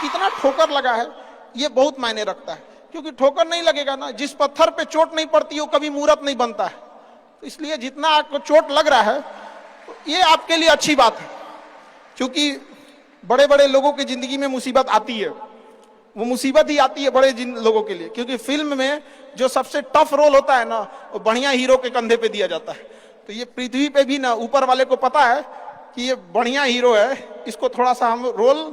कितना ठोकर लगा है ये बहुत मायने रखता है, क्योंकि ठोकर नहीं लगेगा ना, जिस पत्थर पे चोट नहीं पड़ती वो कभी मूर्त नहीं बनता है। तो इसलिए जितना आपको चोट लग रहा है ये आपके लिए अच्छी बात है, क्योंकि बड़े बड़े लोगों की जिंदगी में मुसीबत आती है, वो मुसीबत ही आती है बड़े लोगों के लिए, क्योंकि फिल्म में जो सबसे टफ रोल होता है ना वो बढ़िया हीरो के कंधे पे दिया जाता है। तो ये पृथ्वी पे भी ना ऊपर वाले को पता है कि ये बढ़िया हीरो है, इसको थोड़ा सा हम रोल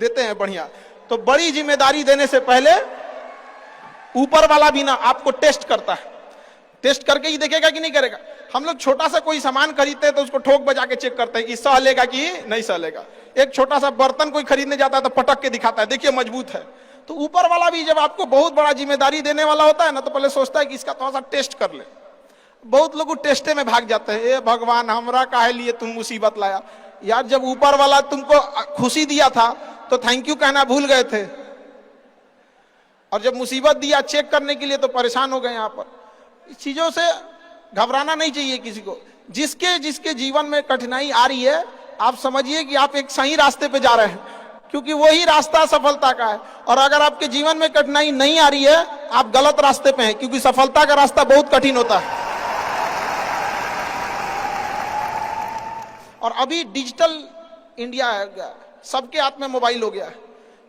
देते हैं बढ़िया। तो बड़ी जिम्मेदारी देने से पहले ऊपर वाला भी ना आपको टेस्ट करता है, टेस्ट करके ही देखेगा कि नहीं करेगा। हम लोग छोटा सा कोई सामान खरीदते हैं तो उसको ठोक बजा के चेक करते हैं कि सह लेगा कि नहीं सह लेगा। एक छोटा सा बर्तन कोई खरीदने जाता है तो पटक के दिखाता है, देखिए मजबूत है। तो ऊपर वाला भी जब आपको बहुत बड़ा जिम्मेदारी देने वाला होता है ना तो पहले सोचता है कि इसका थोड़ा सा टेस्ट कर ले। बहुत लोग टेस्टे में भाग जाते हैं, ए भगवान हमरा काहे लिए तुम मुसीबत लाया। यार जब ऊपर वाला तुमको खुशी दिया था तो थैंक यू कहना भूल गए थे, और जब मुसीबत दिया चेक करने के लिए तो परेशान हो गए। यहाँ पर इस चीजों से घबराना नहीं चाहिए किसी को। जिसके जिसके जीवन में कठिनाई आ रही है आप समझिए कि आप एक सही रास्ते पे जा रहे हैं, क्योंकि वही रास्ता सफलता का है। और अगर आपके जीवन में कठिनाई नहीं आ रही है आप गलत रास्ते पे हैं, क्योंकि सफलता का रास्ता बहुत कठिन होता है। और अभी डिजिटल इंडिया है, सबके हाथ में मोबाइल हो गया है।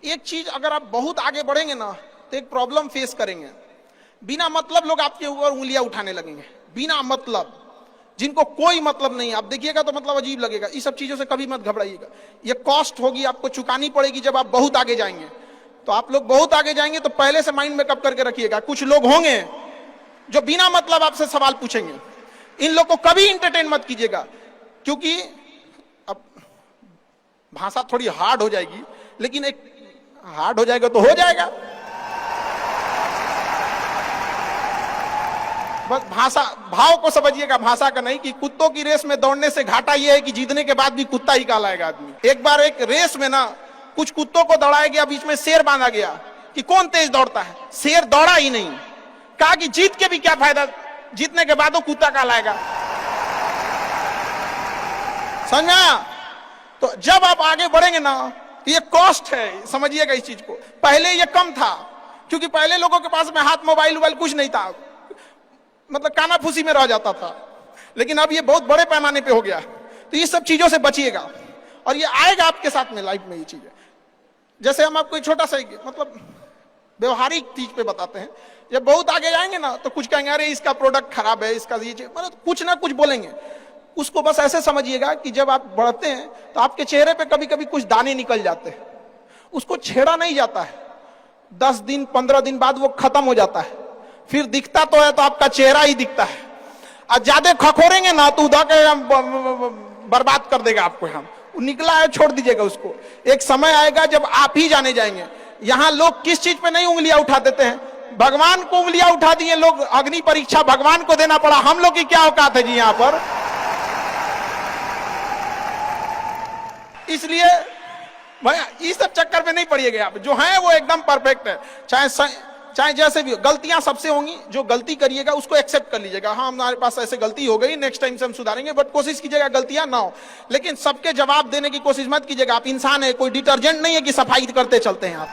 एक चीज अगर आप बहुत आगे बढ़ेंगे ना तो एक प्रॉब्लम फेस करेंगे। बिना मतलब लोग आपके ऊपर उंगलियां उठाने लगेंगे, बिना मतलब, जिनको कोई मतलब नहीं। आप देखिएगा तो मतलब अजीब लगेगा। इस सब चीजों से कभी मत घबराइएगा, ये कॉस्ट होगी, आपको चुकानी पड़ेगी जब आप बहुत आगे जाएंगे। तो आप लोग बहुत आगे जाएंगे तो पहले से माइंड में कब करके रखिएगा, कुछ लोग होंगे जो बिना मतलब आपसे सवाल पूछेंगे। इन लोग को कभी इंटरटेन मत कीजिएगा, क्योंकि अब भाषा थोड़ी हार्ड हो जाएगी, लेकिन एक हार्ड हो जाएगा तो हो जाएगा। बस भाषा भाव को समझिएगा, भाषा का नहीं। कि कुत्तों की रेस में दौड़ने से घाटा यह है कि जीतने के बाद भी कुत्ता ही कहलाएगा आदमी। एक बार एक रेस में ना कुछ कुत्तों को दौड़ाया गया, बीच में शेर बांधा गया कि कौन तेज दौड़ता है। शेर दौड़ा ही नहीं, कहा कि जीत के भी क्या फायदा, जीतने के बाद वो कुत्ता कहलाएगा। समझा? तो जब आप आगे बढ़ेंगे ना तो ये कॉस्ट है, समझिएगा इस चीज को। पहले ये कम था, क्योंकि पहले लोगों के पास में हाथ मोबाइल वोबाइल कुछ नहीं था, मतलब कानाफूसी में रह जाता था। लेकिन अब ये बहुत बड़े पैमाने पे हो गया। तो ये सब चीजों से बचिएगा, और ये आएगा आपके साथ में लाइफ में ये चीजें। जैसे हम आपको छोटा सा मतलब व्यवहारिक चीज पे बताते हैं। जब बहुत आगे जाएंगे ना तो कुछ कहेंगे अरे इसका प्रोडक्ट खराब है, इसका ये मतलब कुछ ना कुछ बोलेंगे। उसको बस ऐसे समझिएगा कि जब आप बढ़ते हैं तो आपके चेहरे पे कभी कभी कुछ दाने निकल जाते हैं, उसको छेड़ा नहीं जाता है। 10 दिन 15 दिन बाद वो खत्म हो जाता है, फिर दिखता तो है तो आपका चेहरा ही दिखता है। और ज्यादा खखोरेंगे ना तो उधर के बर्बाद कर देगा आपको। हम निकला है छोड़ दीजिएगा उसको। एक समय आएगा जब आप ही जाने जाएंगे। यहाँ लोग किस चीज पे नहीं उंगलियां उठा देते हैं, भगवान को उंगलियां उठा दिए लोग। अग्नि परीक्षा भगवान को देना पड़ा, हम लोग की क्या औकात है जी यहाँ पर। इसलिए भैया इस सब चक्कर में नहीं पड़िएगा आप। जो है वो एकदम परफेक्ट है, चाहे जैसे भी हो। गलतियां सबसे होंगी, जो गलती करिएगा उसको एक्सेप्ट कर लीजिएगा। हाँ हमारे पास ऐसे गलती हो गई, नेक्स्ट टाइम से हम सुधारेंगे, बट कोशिश कीजिएगा गलतियां ना हो। लेकिन सबके जवाब देने की कोशिश मत कीजिएगा। आप इंसान है, कोई डिटर्जेंट नहीं है कि सफाई करते चलते हैं आप।